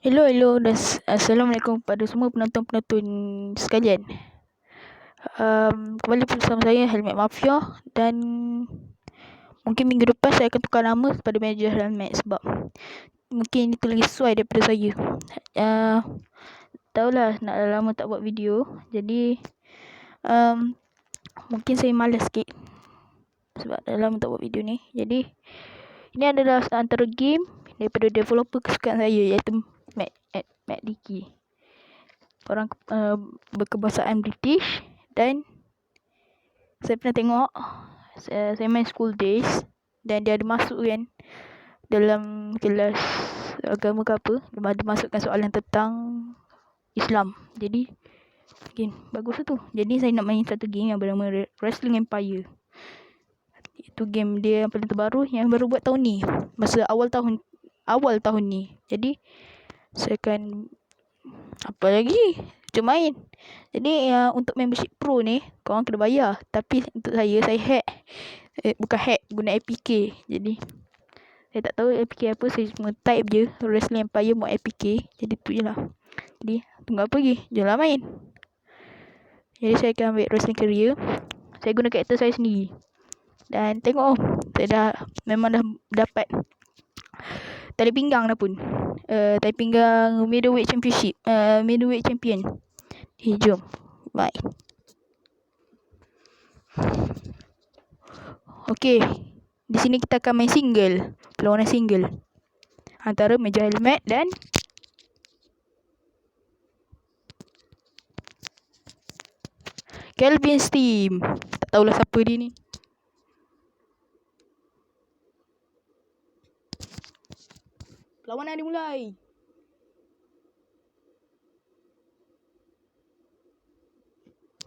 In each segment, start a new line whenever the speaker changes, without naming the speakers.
Hello dan Assalamualaikum kepada semua penonton-penonton sekalian. Kembali bersama saya Helmet Mafia, dan mungkin minggu depan saya akan tukar nama kepada Manager Helmet sebab mungkin itu lagi sesuai daripada saya. Tahulah nak lama tak buat video, jadi mungkin saya malas sikit sebab dah lama tak buat video ni. Jadi ini adalah antara game daripada developer kesukaan saya, iaitu McDicky. Orang berkebangsaan British, dan saya pernah tengok, saya main School Days, dan dia ada masuk kan dalam kelas agama ke apa, dia ada masukkan soalan tentang Islam. Jadi mungkin bagus tu. Jadi saya nak main satu game yang bernama Wrestling Empire. Itu game dia yang paling terbaru, yang baru buat tahun ni, masa awal tahun ni. Jadi saya akan apa lagi cuma main. Jadi untuk membership pro ni korang kena bayar, tapi untuk saya hack, bukan hack, guna APK. Jadi saya tak tahu APK apa, saya cuma type je Wrestling Empire mod APK. Jadi tu je lah. Jadi tunggu apa lagi, jomlah main. Jadi saya akan ambil Wrestling Career. Saya guna karakter saya sendiri. Dan tengok, saya memang dah dapat tali pinggang dah pun. Tali pinggang middleweight championship, middleweight champion. Jom, bye. Okey, di sini kita akan main single, perlawanan single antara Major Helmet dan Kelvin's team. Tak tahulah siapa dia ni. Perlawanan dimulai.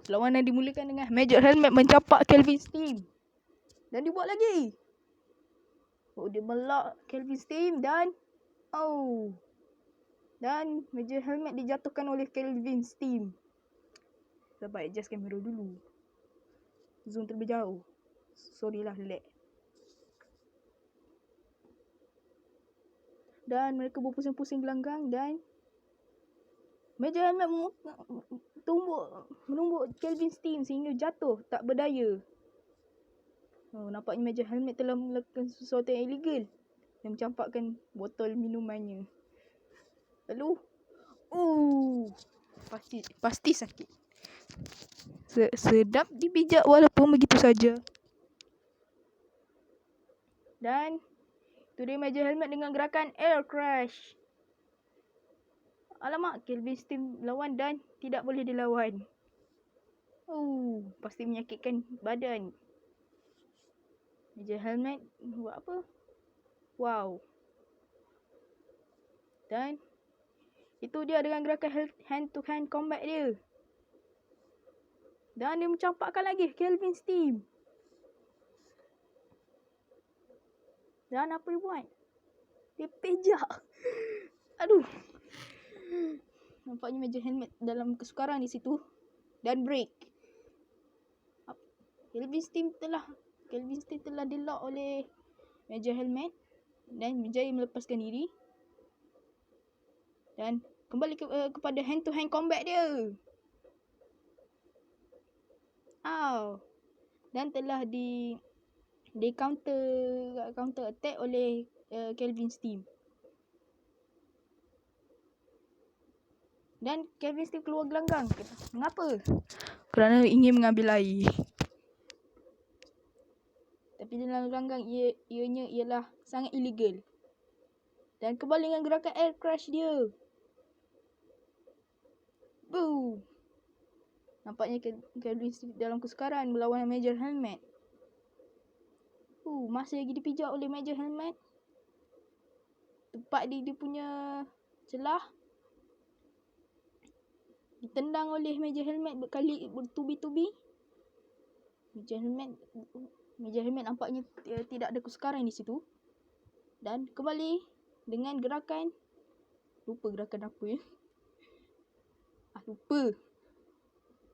Perlawanan dimulakan dengan Major Helmet mencampak Kelvin's team. Dan dibuat lagi. Dia melak Kelvin's team dan dan Major Helmet dijatuhkan oleh Kelvin's team. Sabar, adjust kamera dulu. Zoom terlebih jauh. Sorry lah, lag. Dan mereka berpusing-pusing gelanggang, dan Major Helmet menumbuk Kelvin's team sehingga jatuh tak berdaya. Nampaknya Major Helmet telah melakukan sesuatu yang illegal dan mencampakkan botol minumannya. Lalu pasti sakit. Sedap dipijak walaupun begitu saja. Dan itu dia Major Helmet dengan gerakan Air Crash. Alamak, Kelvin's team lawan dan tidak boleh dilawan. Pasti menyakitkan badan. Major Helmet buat apa? Wow. Dan itu dia dengan gerakan hand to hand combat dia. Dan dia mencampakkan lagi Kelvin's team. Dan apa dia buat? Dia pijak. Aduh. Nampaknya Major Helmet dalam kesukaran di situ. Dan break. Kelvin's team telah dilock oleh Major Helmet dan berjaya melepaskan diri. Dan kembali kepada hand to hand combat dia. Dan telah di counter attack oleh Kelvin's team. Dan Kelvin's team keluar gelanggang. Mengapa? Kerana ingin mengambil air. Tapi dalam gelanggang ianya ialah sangat illegal. Dan kembali dengan gerakan air crash dia. Boom. Nampaknya Kelvin's team dalam kesukaran melawan Major Helmet. Masih lagi dipijak oleh Major Helmet. Tepat di dia punya celah. Ditendang oleh Major Helmet bertubi-tubi. Major Helmet nampaknya tidak ada kesukaran di situ. Dan kembali dengan gerakan, lupa gerakan apa ya. Lupa.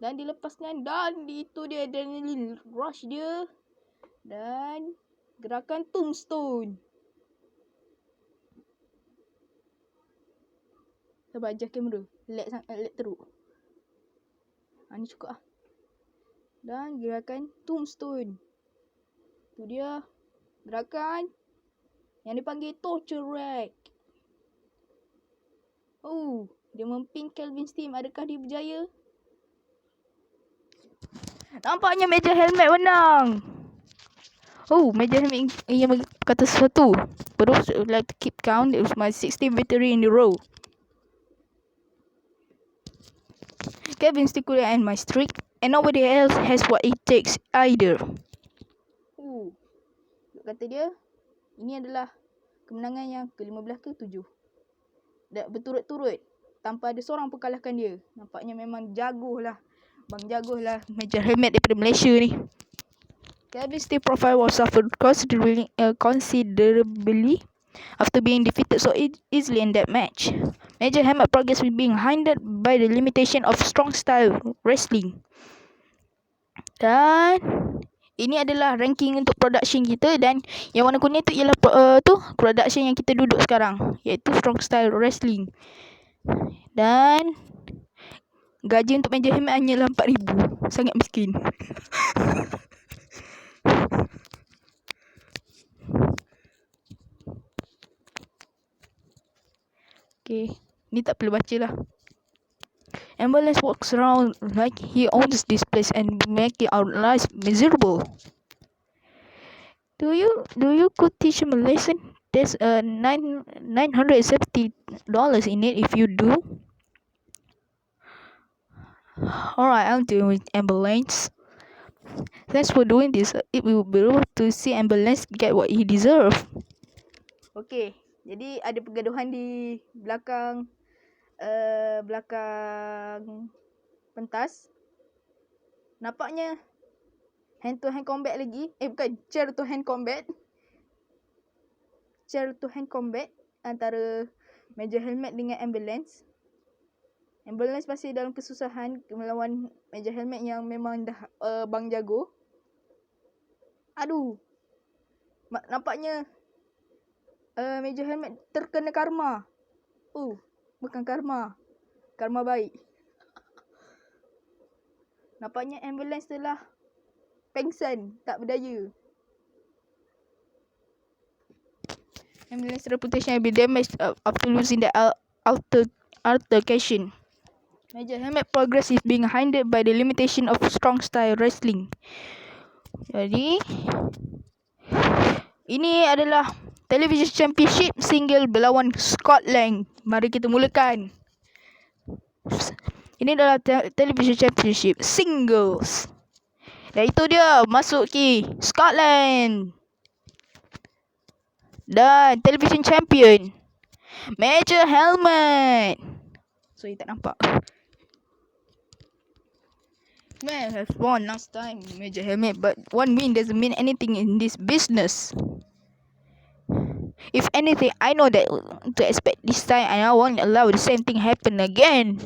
Dan dilepaskan, dan itu dia adrenaline rush dia. Dan gerakan tombstone. Sabar, adjust kamera. Lag teruk. Ni cukup lah. Dan gerakan tombstone. Tu dia. Gerakan yang dipanggil torture rack. Oh, dia mempin Kelvin Steam. Adakah dia berjaya? Nampaknya Major Helmet menang. Oh, Major Helmet ingin berkata sesuatu. But also would like to keep count. It was my 16th victory in a row. Kelvin still couldn't end my streak. And nobody else has what it takes either. Kata dia, ini adalah kemenangan yang ke-15 ke 7. Dah berturut-turut. Tanpa ada seorang pun kalahkan dia. Nampaknya memang jago lah. Bang jago lah Major Helmet daripada Malaysia ni. Kelvin Steve's profile was suffered considerably after being defeated so easily in that match. Major Helmet progress was being hindered by the limitation of strong style wrestling. Dan ini adalah ranking untuk production kita, dan yang warna kuning tu ialah production yang kita duduk sekarang, iaitu strong style wrestling. Dan gaji untuk Major Helmet hanyalah 4,000. Sangat miskin. Okay, ni tak perlu baca lah. Ambulance walks around like he owns this place and making our lives miserable. Do you could teach him a lesson? There's $970 in it if you do. Alright, I'll do with ambulance. Thanks for doing this. It will be able to see ambulance get what he deserve. Okay, jadi ada pergaduhan di belakang pentas. Nampaknya hand to hand combat lagi. Bukan, chair to hand combat. Chair to hand combat antara Major Helmet dengan ambulance. Ambulance masih dalam kesusahan melawan Major Helmet yang memang dah bang jago. Aduh. Nampaknya Major Helmet terkena karma. Bukan karma. Karma baik. Nampaknya ambulance telah pengsan, tak berdaya. Ambulance reputation will be damaged after losing the altercation. Major Helmet progress is being hindered by the limitation of strong style wrestling. Jadi, ini adalah Television Championship single berlawan Scotland. Mari kita mulakan. Ini adalah Television Championship singles. Dan itu dia masuk ke Scotland. Dan Television Champion Major Helmet. So, tak nampak. Man has won last time, Major Helmet, but one win doesn't mean anything in this business. If anything, I know that to expect this time, and I won't allow the same thing happen again.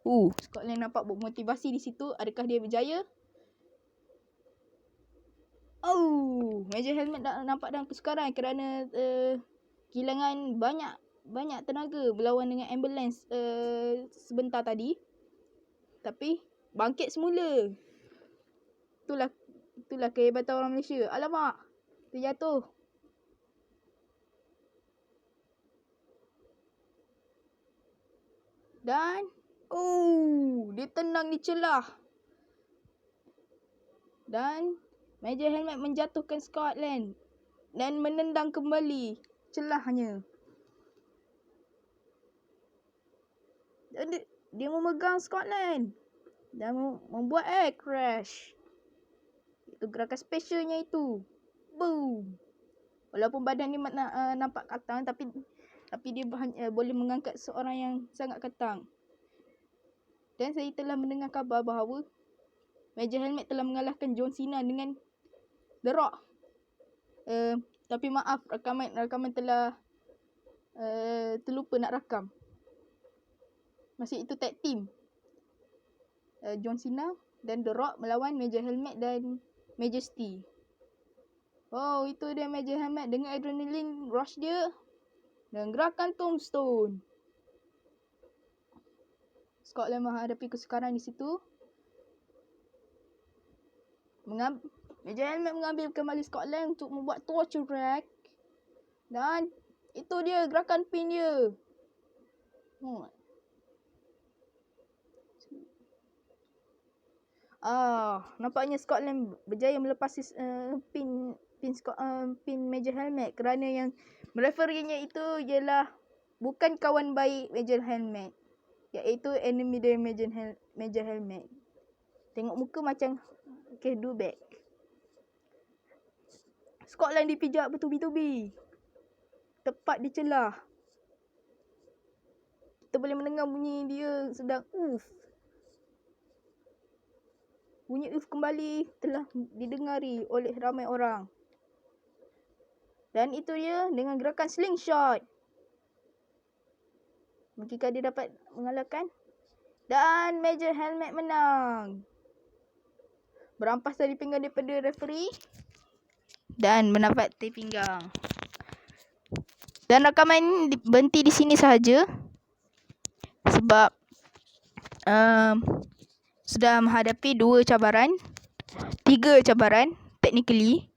Scotland nampak bermotivasi di situ. Adakah dia berjaya? Major Helmet nampak dalam kesukaran kerana kehilangan banyak tenaga berlawan dengan ambulance sebentar tadi. Tapi bangkit semula. Itulah kehebatan orang Malaysia. Alamak, terjatuh. Dan dia tenang di celah. Dan Major Helmet menjatuhkan Scotland dan menendang kembali celahnya. Dan dia memegang Scotland dan membuat air crash. Itu gerakan specialnya itu. Boom. Walaupun badan dia nampak katang, tapi dia boleh mengangkat seorang yang sangat katang. Dan saya telah mendengar khabar bahawa Major Helmet telah mengalahkan John Cena dengan The Rock. Tapi maaf, rakaman telah terlupa nak rakam. Masih itu tag team. John Cena dan The Rock melawan Major Helmet dan Majesty. Itu dia Major Helmet dengan adrenaline rush dia. Dan gerakan tombstone. Scotland menghadapi kesukaran di situ. Major Helmet mengambil kembali Scotland untuk membuat torture rack. Dan itu dia gerakan pin dia. Nampaknya Scotland berjaya melepasi pin Major Helmet kerana yang mereferinya itu ialah bukan kawan baik Major Helmet, iaitu enemy dari Major Helmet. Tengok muka macam okay, do back. Scotland dipijak bertubi-tubi, tepat di celah. Kita boleh mendengar bunyi dia sedang Bunyi kembali telah didengari oleh ramai orang. Dan itu dia dengan gerakan slingshot. Mungkinkah dia dapat mengalahkan? Dan Major Helmet menang. Berampas tali pinggang daripada referee. Dan mendapat tali pinggang. Dan rakaman berhenti di sini sahaja. Sebab sudah menghadapi 3 cabaran technically.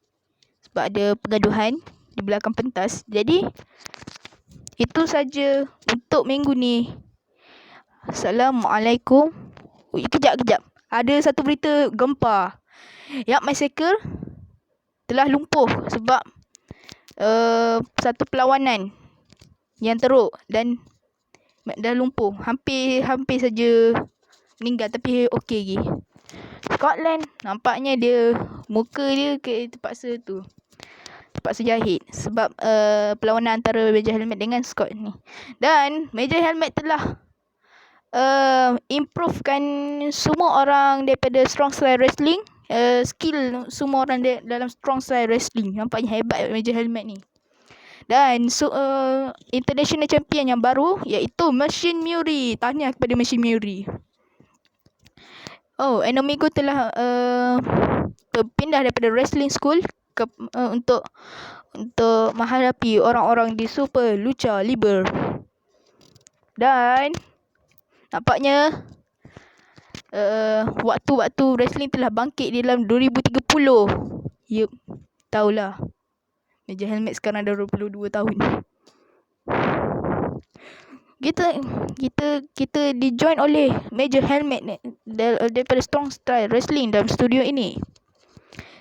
Sebab ada pergaduhan di belakang pentas. Jadi itu saja untuk minggu ni. Assalamualaikum. Kejap. Ada satu berita gempar. Yap Massacre telah lumpuh sebab satu perlawanan yang teruk dan dah lumpuh. Hampir saja meninggal tapi okey lagi. Scotland nampaknya dia muka dia terpaksa jahit sebab perlawanan antara Major Helmet dengan Scott ni. Dan Major Helmet telah improvekan semua orang daripada strong style wrestling, skill semua orang dalam strong style wrestling. Nampaknya hebat Major Helmet ni. Dan international champion yang baru iaitu Machine Fury. Tahniah kepada Machine Fury. Enemigo telah berpindah daripada wrestling school untuk menghadapi orang-orang di Super Lucha Libre. Dan nampaknya waktu wrestling telah bangkit di dalam 2030. Yup, tahulah. Major Helmet sekarang dah 22 tahun. Kita di-join oleh Major Helmet daripada Strong Style Wrestling dalam studio ini.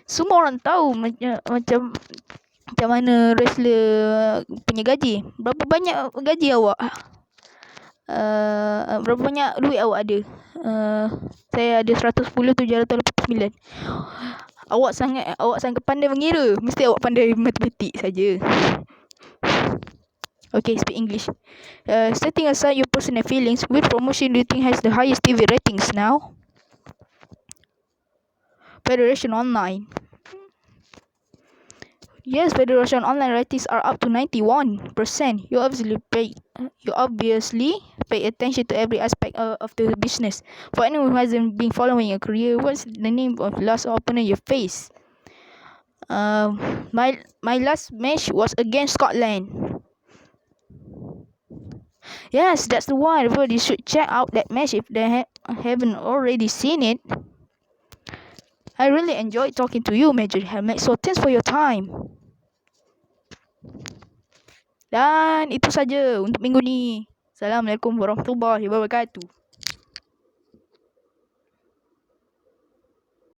Semua orang tahu macam mana wrestler punya gaji. Berapa banyak gaji awak? Berapa banyak duit awak ada? Saya ada 110,789. Awak sangat pandai mengira. Mesti awak pandai matematik saja. Okay, speak English. Setting aside your personal feelings, which promotion do you think has the highest TV ratings now? Federation Online. Yes, Federation Online ratings are up to 91%. You obviously pay attention to every aspect of the business. For anyone who hasn't been following your career, what's the name of the last opponent you faced? My last match was against Scotland. Yes, that's the one. Everybody should check out that match if they haven't already seen it. I really enjoyed talking to you, Major Helmet. So thanks for your time. Dan itu saja untuk minggu ni. Assalamualaikum warahmatullahi wabarakatuh.